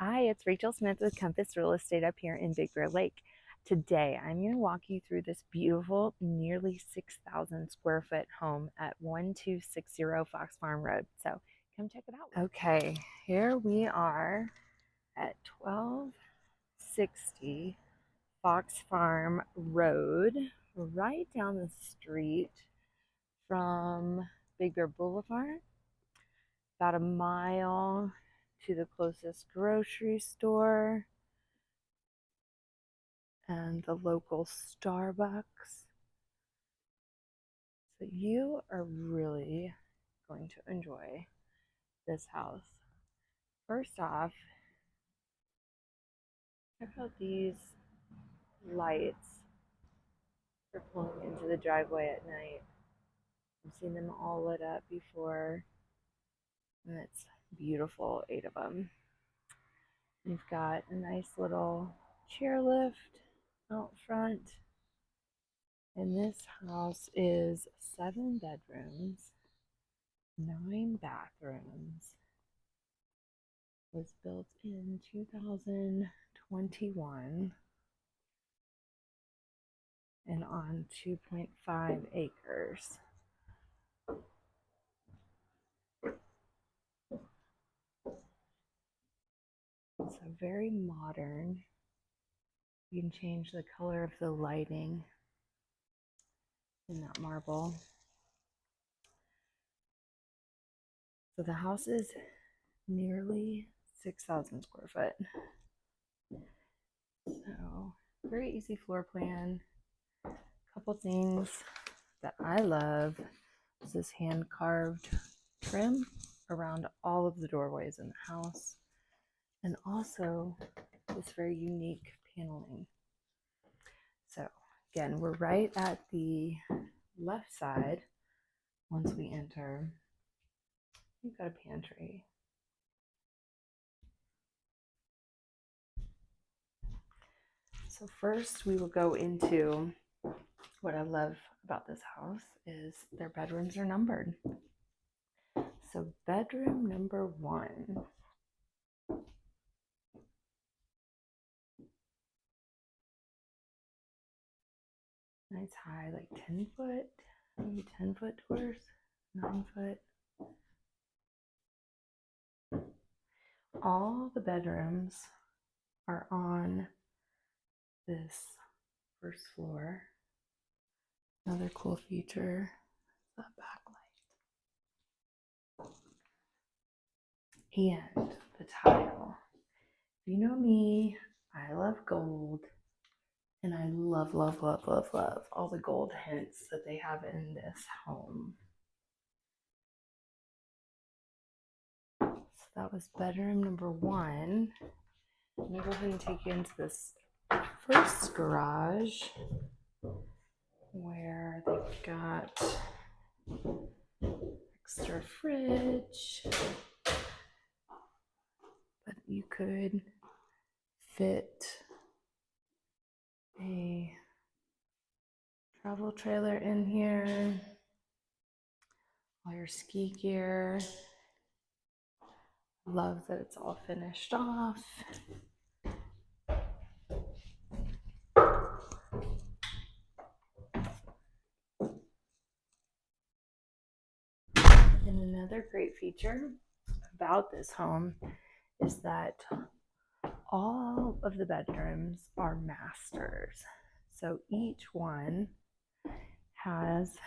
Hi, it's Rachel Smith with Compass Real Estate up here in Big Bear Lake. Today, I'm going to walk you through this beautiful, nearly 6,000 square foot home at 1260 Fox Farm Road. So come check it out. Okay, here we are at 1260 Fox Farm Road, right down the street from Big Bear Boulevard, about a mile to the closest grocery store and the local Starbucks. So you are really going to enjoy this house. First off, check out these lights for pulling into the driveway at night. I've seen them all lit up before, and it's beautiful, 8 of them. You've got a nice little chairlift out front. And this house is 7 bedrooms, 9 bathrooms. Was built in 2021 and on 2.5 acres. So very modern. You can change the color of the lighting in that marble. So the house is nearly 6,000 square foot. So very easy floor plan. Couple things that I love is this hand carved trim around all of the doorways in the house, and also this very unique paneling. So again, we're right at the left side. Once we enter, we've got a pantry. So first we will go into what I love about this house is their bedrooms are numbered. So bedroom number 1. Nice high, like 10 foot, maybe 10 foot doors, 9 foot. All the bedrooms are on this first floor. Another cool feature is that backlight. And the tile. If you know me, I love gold. And I love, love, love, love, love all the gold hints that they have in this home. So that was bedroom number 1. I'm going to go ahead and take you into this first garage where they've got extra fridge, but you could fit a travel trailer in here, all your ski gear. Love that it's all finished off. And another great feature about this home is that all of the bedrooms are masters. So each one has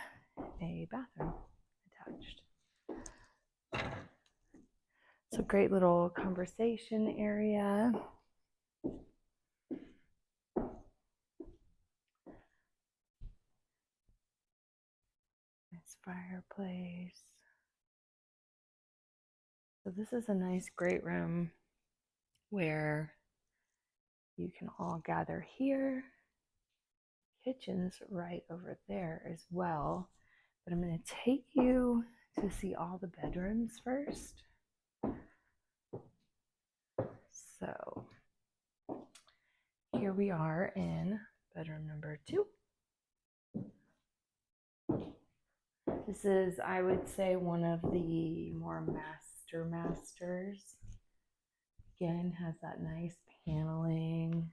a bathroom attached. So great little conversation area. Nice fireplace. So this is a nice great room where you can all gather here. Kitchen's right over there as well. But I'm going to take you to see all the bedrooms first. So here we are in bedroom number 2. This is, I would say, one of the more masters. Again, has that nice paneling,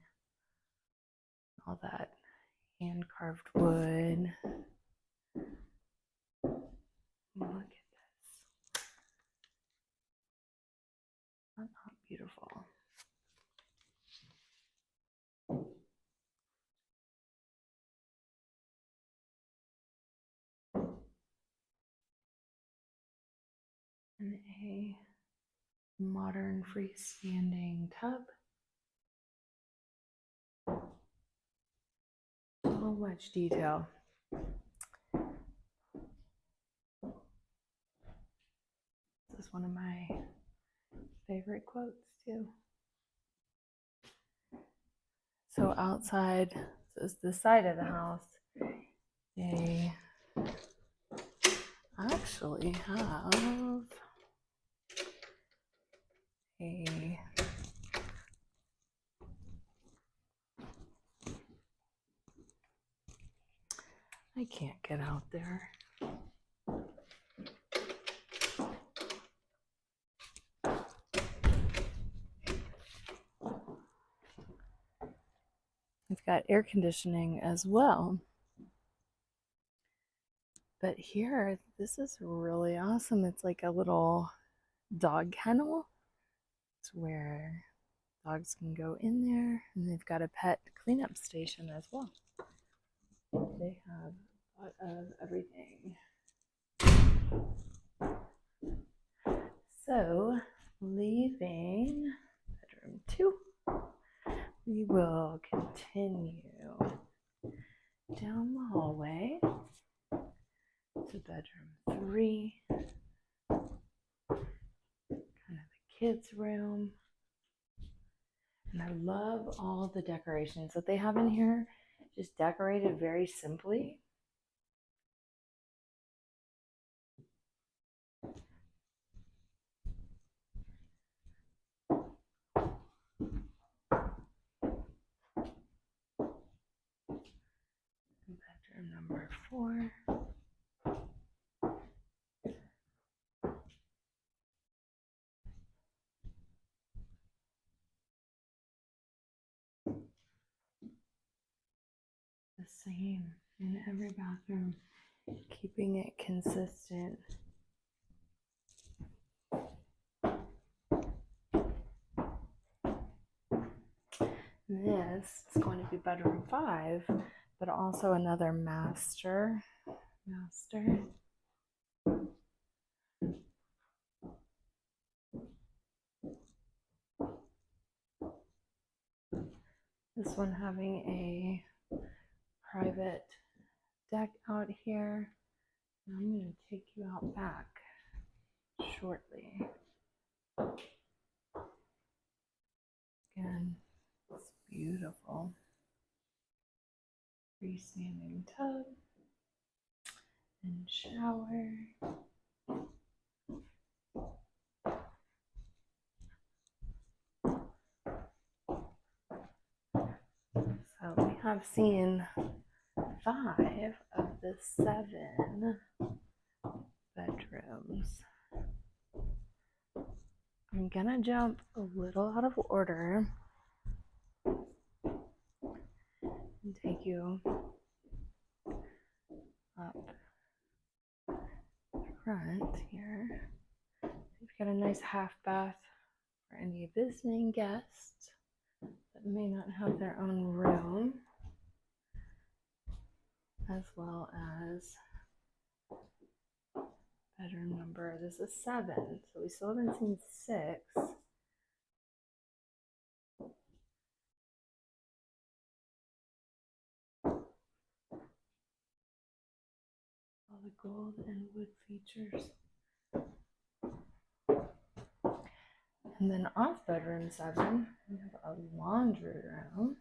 all that hand carved wood. Look at this. That's not beautiful. And a modern freestanding tub. So much detail. This is one of my favorite quotes too. So outside, this is the side of the house. They actually have a I can't get out there. We've got air conditioning as well. But here, this is really awesome. It's like a little dog kennel. It's where dogs can go in there, and they've got a pet cleanup station as well. They have a lot of everything. So, leaving bedroom 2, we will continue down the hallway to bedroom 3, kind of the kids' room. And I love all the decorations that they have in here, just decorated very simply. Bedroom number 4. The same in every bathroom, keeping it consistent. This is going to be bedroom 5, but also another master. This one having a private deck out here. I'm going to take you out back shortly. Again, it's beautiful. Freestanding tub and shower. So we have seen 5 of the 7 bedrooms. I'm gonna jump a little out of order and take you up front here. We've got a nice half bath for any visiting guests that may not have their own room, as well as bedroom number, this is 7, so we still haven't seen 6. All the gold and wood features. And then off bedroom 7, we have a laundry room.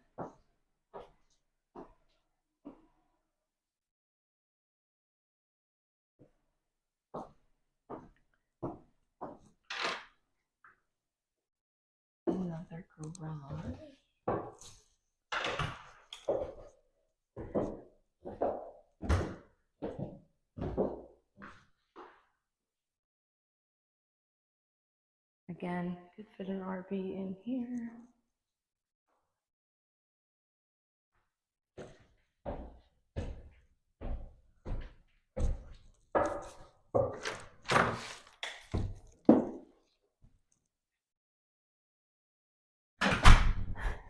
Another garage. again, could fit an RV in here.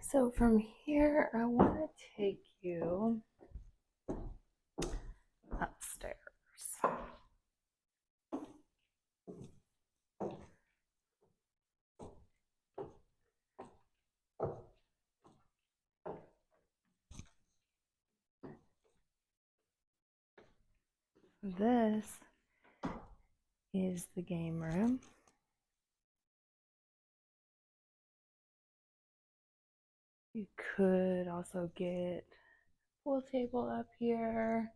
So from here, I want to take you upstairs. This is the game room. You could also get a pool table up here,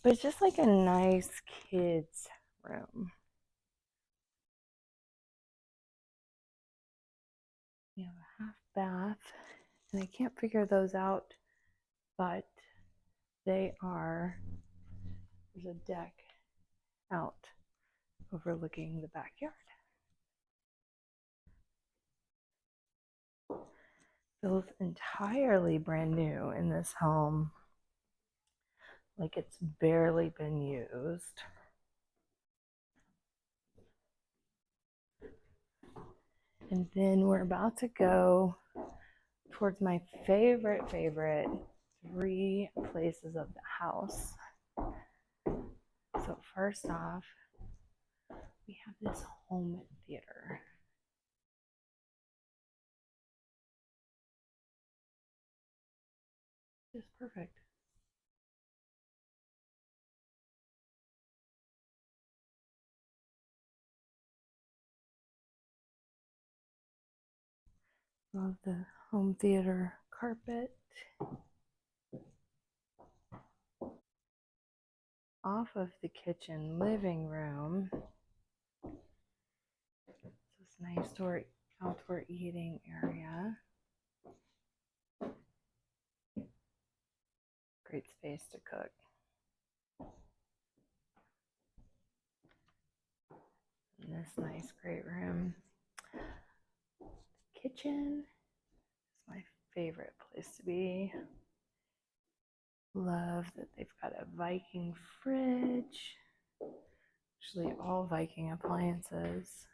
but it's just like a nice kids room. You have a half bath, and I can't figure those out, but they are, there's a deck out overlooking the backyard. Built entirely brand new in this home, like it's barely been used. And then we're about to go towards my favorite 3 places of the house. So first off, we have this home theater. It's perfect. Love the home theater carpet. Off of the kitchen living room, this nice outdoor eating area. Great space to cook. And this nice great room. Kitchen is my favorite place to be. Love that they've got a Viking fridge. Actually, all Viking appliances.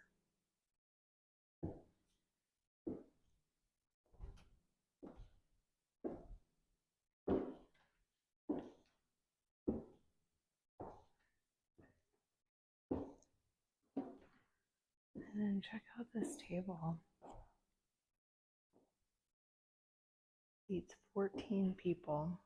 And then check out this table. Seats 14 people.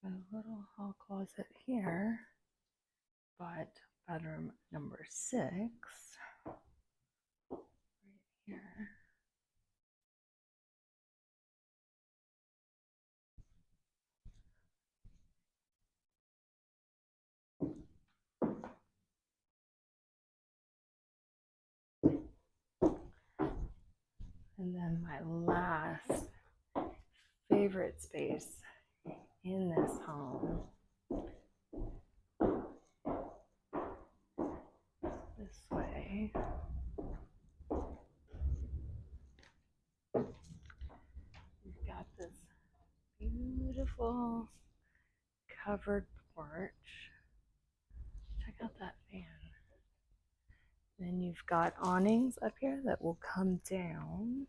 A little hall closet here, but bedroom number 6 right here. And then my last favorite space in this home, this way. We've got this beautiful covered porch. Check out that fan. Then you've got awnings up here that will come down.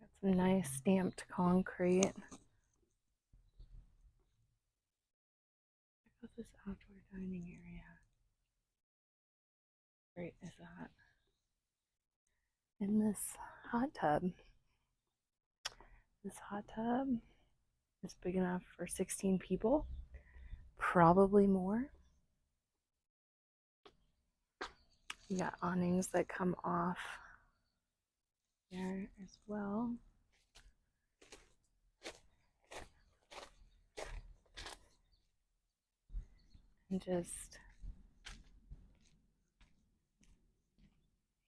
Got some nice stamped concrete. Check out this outdoor dining area. Great is that? And this hot tub. This hot tub is big enough for 16 people, probably more. You got awnings that come off there as well. and just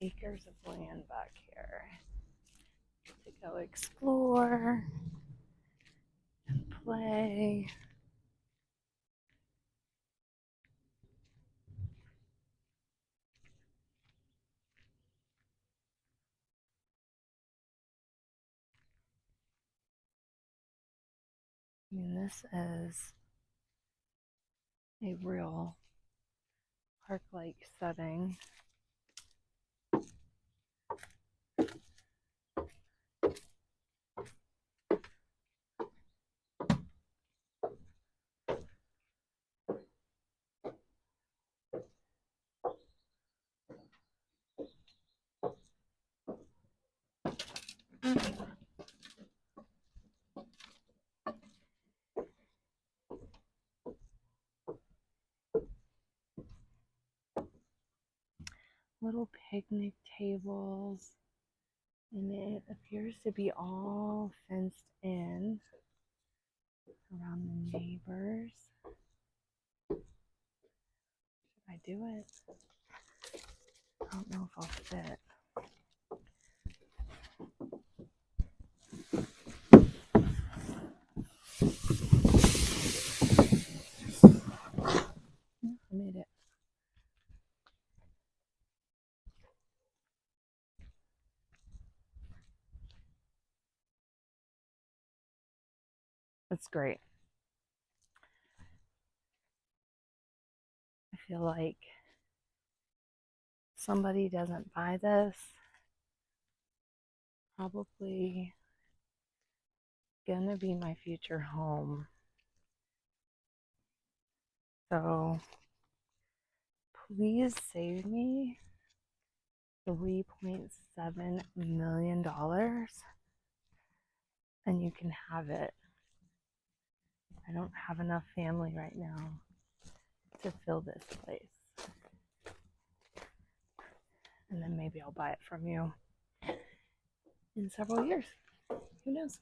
acres of land back here to go explore and play. I mean, this is a real park-like setting. Little picnic tables, and it appears to be all fenced in around the neighbors. Should I do it? I don't know if I'll fit. I made it. That's great. I feel like somebody doesn't buy this, probably gonna be my future home. So please save me $3.7 million and you can have it. I don't have enough family right now to fill this place. And then maybe I'll buy it from you in several years. Who knows?